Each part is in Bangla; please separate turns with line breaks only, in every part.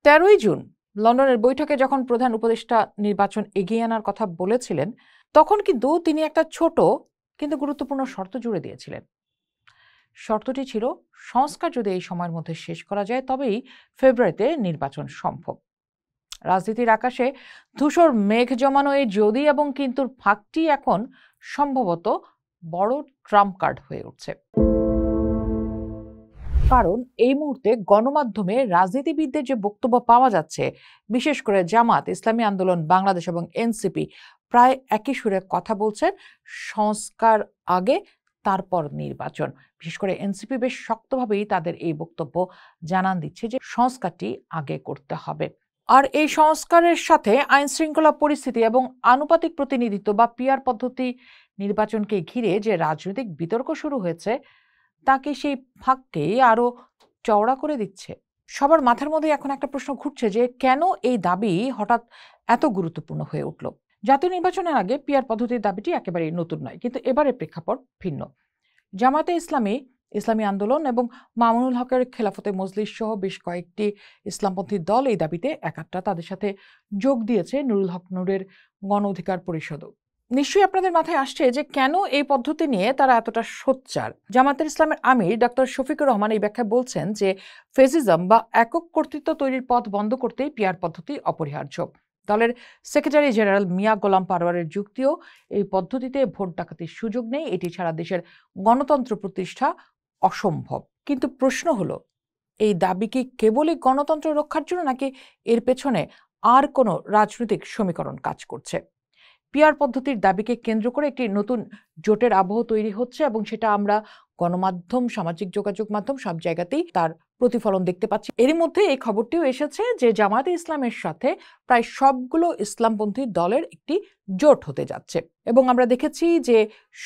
13ই জুন লন্ডনের বৈঠকে যখন প্রধান উপদেষ্টা নির্বাচন এগিয়ে আনার কথা বলেছিলেন, তখন কিন্তু তিনি একটা ছোট কিন্তু গুরুত্বপূর্ণ শর্ত জুড়ে দিয়েছিলেন। শর্তটি ছিল, সংস্কার যদি এই সময়ের মধ্যে শেষ করা যায় তবেই ফেব্রুয়ারিতে নির্বাচন সম্ভব। রাজনীতির আকাশে ধূসর মেঘ জমানো এই যদি এবং কিন্তুর ফাঁকটি এখন সম্ভবত বড় ট্রাম্প কার্ড হয়ে উঠছে। কারণ এই মুহূর্তে গণমাধ্যমে রাজনীতিবিদদের যে বক্তব্য পাওয়া যাচ্ছে, বিশেষ করে জামাত, ইসলামী আন্দোলন বাংলাদেশ এবং এনসিপি প্রায় একই সুরে কথা বলছেন সংস্কার আগে, তারপর নির্বাচন। বিশেষ করে এনসিপি বেশ শক্তভাবেই তাদের এই বক্তব্য জানান দিচ্ছে যে সংস্কারটি আগে করতে হবে। আর এই সংস্কারের সাথে আইন শৃঙ্খলা পরিস্থিতি এবং আনুপাতিক প্রতিনিধিত্ব বা পিআর পদ্ধতি নির্বাচনকে ঘিরে যে রাজনৈতিক বিতর্ক শুরু হয়েছে, তাকে সেই ফাঁককে আরো চওড়া করে দিচ্ছে। সবার মাথার মধ্যে এখন একটা প্রশ্ন ঘুরছে যে কেন এই দাবি হঠাৎ এত গুরুত্বপূর্ণ হয়ে উঠল। জাতীয় নির্বাচনের আগে পিআর পদ্ধতির দাবিটি একেবারেই নতুন নয়, কিন্তু এবারে প্রেক্ষাপট ভিন্ন। জামায়াতে ইসলামী, ইসলামী আন্দোলন এবং মামুনুল হকের খেলাফতে মজলিস সহ বেশ কয়েকটি ইসলামপন্থী দল এই দাবিতে একাত্রা তাদের সাথে যোগ দিয়েছে নুরুল হক নূরের গণ অধিকার পরিষদও। নিশ্চয়ই আপনাদের মাথায় আসছে যে কেন এই পদ্ধতি নিয়ে তারা এতটা সোচ্চার। জামায়াতের ইসলামের আমির ডক্টর শফিকুর রহমান এই ব্যাখ্যায় বলছেন যে ফেসিজম বা একক কর্তৃত্ব তৈরির পথ বন্ধ করতেই পিআর পদ্ধতি অপরিহার্য। দলের সেক্রেটারি জেনারেল মিয়া গোলাম পারওয়ারের যুক্তিও, এই পদ্ধতিতে ভোট ডাকাতির সুযোগ নেই, এটি ছাড়া দেশের গণতন্ত্র প্রতিষ্ঠা অসম্ভব। কিন্তু প্রশ্ন হলো, এই দাবি কি কেবলই গণতন্ত্র রক্ষার জন্য, নাকি এর পেছনে আর কোনো রাজনৈতিক সমীকরণ কাজ করছে? পিআর পদ্ধতির দাবিকে কেন্দ্র করে একটি নতুন জোটের আবহ তৈরি হচ্ছে এবং সেটা আমরা গণমাধ্যম, সামাজিক যোগাযোগ মাধ্যম সব জায়গাতেই তার প্রতিফলন দেখতে পাচ্ছি। এরই মধ্যে এই খবরটিও এসেছে যে জামায়াতে ইসলামের সাথে প্রায় সবগুলো ইসলামপন্থী দলের একটি জোট হতে যাচ্ছে। এবং আমরা দেখেছি যে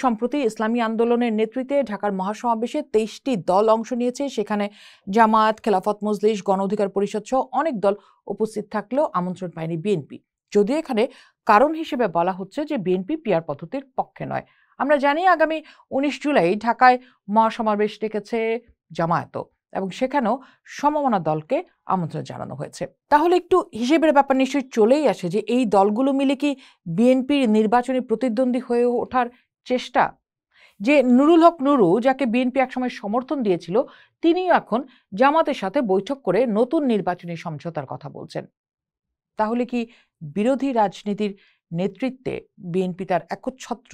সম্প্রতি ইসলামী আন্দোলনের নেতৃত্বে ঢাকার মহাসমাবেশে 23টি দল অংশ নিয়েছে। সেখানে জামায়াত, খেলাফত মজলিস, গণ অধিকার পরিষদ সহ অনেক দল উপস্থিত থাকলেও আমন্ত্রণ পায়নি বিএনপি। যদিও এখানে কারণ হিসেবে বলা হচ্ছে যে বিএনপি পিআর পদ্ধতির পক্ষে নয়। আমরা জানি আগামী 19 জুলাই ঢাকায় মহাসমাবেশ ডেকেছে জামায়াতও, এবং সেখানেও সমমনা দলকে আমন্ত্রণ জানানো হয়েছে। তাহলে একটু হিসেবের ব্যাপার নিশ্চয়ই চলেই আসে যে এই দলগুলো মিলে কি বিএনপির নির্বাচনী প্রতিদ্বন্দ্বী হয়ে ওঠার চেষ্টা? যে নুরুল হক নুরু, যাকে বিএনপি একসময় সমর্থন দিয়েছিল, তিনিও এখন জামাতের সাথে বৈঠক করে নতুন নির্বাচনী সমঝোতার কথা বলছেন। তাহলে কি বিরোধী রাজনীতির নেতৃত্বে বিএনপি তার একচ্ছত্র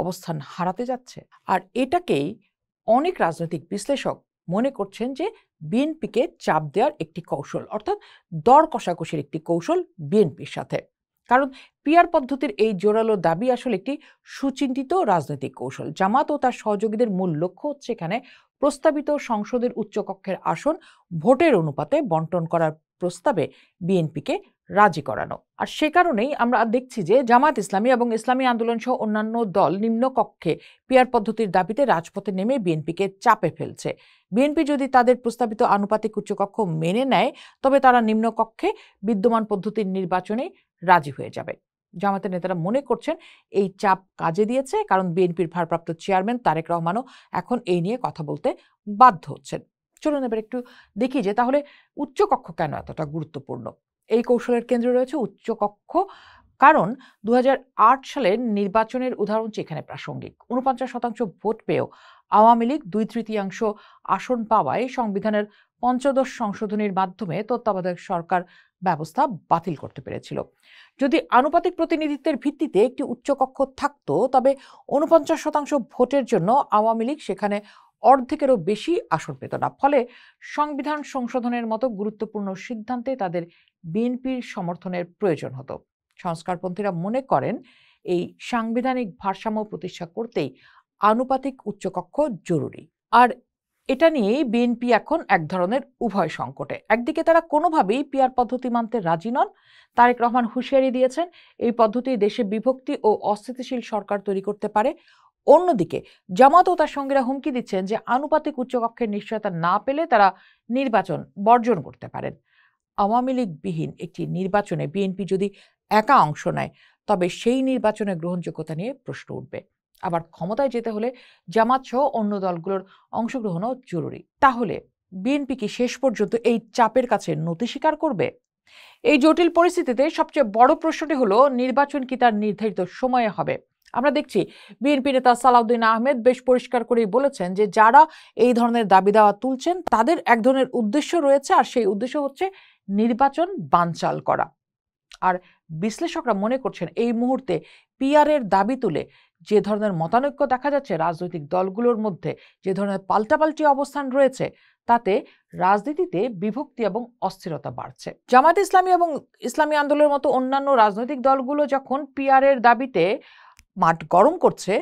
অবস্থান হারাতে যাচ্ছে? আর এটাকেই অনেক রাজনৈতিক বিশ্লেষক মনে করছেন যে বিএনপিকে চাপ দেওয়ার একটি কৌশল, অর্থাৎ দর কষাকষির একটি কৌশল বিএনপির সাথে। কারণ পিআর পদ্ধতির এই জোরালো দাবি আসলে একটি সুচিন্তিত রাজনৈতিক কৌশল। জামাত ও তার সহযোগীদের মূল লক্ষ্য হচ্ছে এখানে প্রস্তাবিত সংসদের উচ্চকক্ষের আসন ভোটের অনুপাতে বন্টন করার প্রস্তাবে বিএনপিকে রাজি করানো। আর সে কারণেই আমরা দেখছি যে জামায়াত ইসলামী এবং ইসলামী আন্দোলন সহ অন্যান্য দল নিম্নকক্ষে পিআর পদ্ধতির দাবিতে রাজপথে নেমে বিএনপিকে চাপে ফেলছে। বিএনপি যদি তাদের প্রস্তাবিত আনুপাতিক উচ্চকক্ষ মেনে নেয়, তবে তারা নিম্নকক্ষে বিদ্যমান পদ্ধতির নির্বাচনে রাজি হয়ে যাবে। জামায়াতের নেতারা মনে করছেন এই চাপ কাজে দিয়েছে, কারণ বিএনপির ভারপ্রাপ্ত চেয়ারম্যান তারেক রহমানও এখন এই নিয়ে কথা বলতে বাধ্য হচ্ছেন। চলুন এবার একটু দেখি যে তাহলে উচ্চকক্ষ কেন এতটা গুরুত্বপূর্ণ। এই কৌশলের কেন্দ্রে রয়েছে উচ্চকক্ষ, কারণ 2008 সালের নির্বাচনের উদাহরণ এখানে প্রাসঙ্গিক। 49% ভোট পেয়েও আওয়ামী লীগ 2/3 আসন পাওয়ায় সংবিধানের 15 সংশোধনীর মাধ্যমে তত্ত্বাবধায়ক সরকার ব্যবস্থা বাতিল করতে পেরেছিল। যদি আনুপাতিক প্রতিনিধিত্বের ভিত্তিতে একটি উচ্চকক্ষ থাকতো, তবে 49% ভোটের জন্য আওয়ামী লীগ সেখানে অর্ধেকেরও বেশি আসন পেত না। ফলে সংবিধান সংশোধনের মতো গুরুত্বপূর্ণ সিদ্ধান্তে তাদের বিএনপির সমর্থনের প্রয়োজন হতো। সংস্কারপন্থীরা মনে করেন এই সাংবিধানিক ভারসাম্য প্রতিষ্ঠা করতেই আনুপাতিক উচ্চকক্ষ জরুরি। আর এটা নিয়েই বিএনপি এখন এক ধরনের উভয় সংকটে। একদিকে তারা কোনোভাবেই পিআর পদ্ধতি মানতে রাজি নন। তারেক রহমান হুঁশিয়ারি দিয়েছেন এই পদ্ধতি দেশে বিভক্তি ও অস্থিতিশীল সরকার তৈরি করতে পারে। অন্যদিকে জামাত ও তার সঙ্গীরা হুমকি দিচ্ছেন যে আনুপাতিক উচ্চকক্ষের নিশ্চয়তা না পেলে তারা নির্বাচন বর্জন করতে পারেন। আওয়ামী লীগবিহীন একটি নির্বাচনে বিএনপি যদি একা অংশ নেয়, তবে সেই নির্বাচনের গ্রহণযোগ্যতা নিয়ে প্রশ্ন উঠবে। আবার ক্ষমতায় যেতে হলে জামাত সহ অন্য দলগুলোর অংশগ্রহণও জরুরি। তাহলে বিএনপি কি শেষ পর্যন্ত এই চাপের কাছে নতি স্বীকার করবে? এই জটিল পরিস্থিতিতে সবচেয়ে বড় প্রশ্নটি হলো, নির্বাচন কি তার নির্ধারিত সময়ে হবে? আমরা দেখছি বিএনপি নেতা সালাউদ্দিন আহমেদ বেশ পরিষ্কার করেই বলেছেন যে যারা এই ধরনের দাবি দাওয়া তুলছেন তাদের এক ধরনের উদ্দেশ্য রয়েছে, আর সেই উদ্দেশ্য হচ্ছে নির্বাচন বানচাল করা। আর বিশ্লেষকরা মনে করছেন এই মুহূর্তে পিআর এর দাবি তুলে যে ধরনের মতানৈক্য দেখা যাচ্ছে রাজনৈতিক দলগুলোর মধ্যে, যে ধরনের পাল্টাপাল্টি অবস্থান রয়েছে, তাতে রাজনীতিতে বিভক্তি এবং অস্থিরতা বাড়ছে। জামায়াত ইসলামী এবং ইসলামী আন্দোলনের মতো অন্যান্য রাজনৈতিক দলগুলো যখন পিআর এর দাবিতে মাঠ গরম করছে,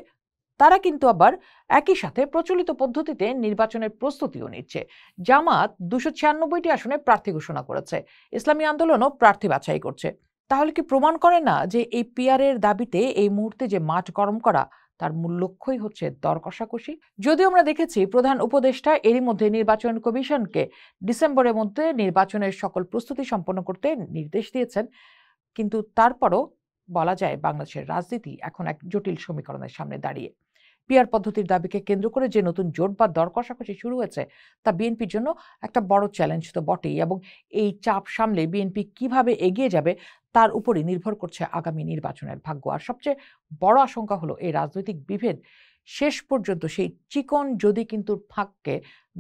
তারা কিন্তু আবার একই সাথে প্রচলিত পদ্ধতিতে নির্বাচনের প্রস্তুতিও নিচ্ছে। জামাত 296টি আসনে প্রার্থী ঘোষণা করেছে, ইসলামী আন্দোলনও প্রার্থী বাছাই করছে। তাহলে কি প্রমাণ করে না যে এই পিআর এর দাবিতে এই মুহূর্তে যে মাঠ গরম করা, তার মূল লক্ষ্যই হচ্ছে দর কষাকষি? যদিও আমরা দেখেছি প্রধান উপদেষ্টা এরই মধ্যে নির্বাচন কমিশনকে ডিসেম্বরের মধ্যে নির্বাচনের সকল প্রস্তুতি সম্পন্ন করতে নির্দেশ দিয়েছেন, কিন্তু তারপরও বলা যায় বাংলাদেশের রাজনীতি এখন এক জটিল সমীকরণের সামনে দাঁড়িয়ে। পিআর পদ্ধতির দাবিকে কেন্দ্র করে যে নতুন জোট বা দর কষাকষি শুরু হয়েছে, তা বিএনপির জন্য একটা বড় চ্যালেঞ্জ তো বটেই, এবং এই চাপ সামলে বিএনপি কিভাবে এগিয়ে যাবে তার উপরই নির্ভর করছে আগামী নির্বাচনের ভাগ্য। আর সবচেয়ে বড় আশঙ্কা হলো এই রাজনৈতিক বিভেদ শেষ পর্যন্ত সেই চিকন যদি কিন্তু ফাঁককে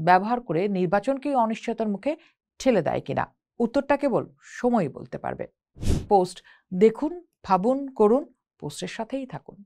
ব্যবহার করে নির্বাচনকেই অনিশ্চয়তার মুখে ঠেলে দেয় কিনা। উত্তরটা কেবল সময়ই বলতে পারবে। পোস্ট দেখুন, ভাবুন, করুন, পোস্টের সাথেই থাকুন।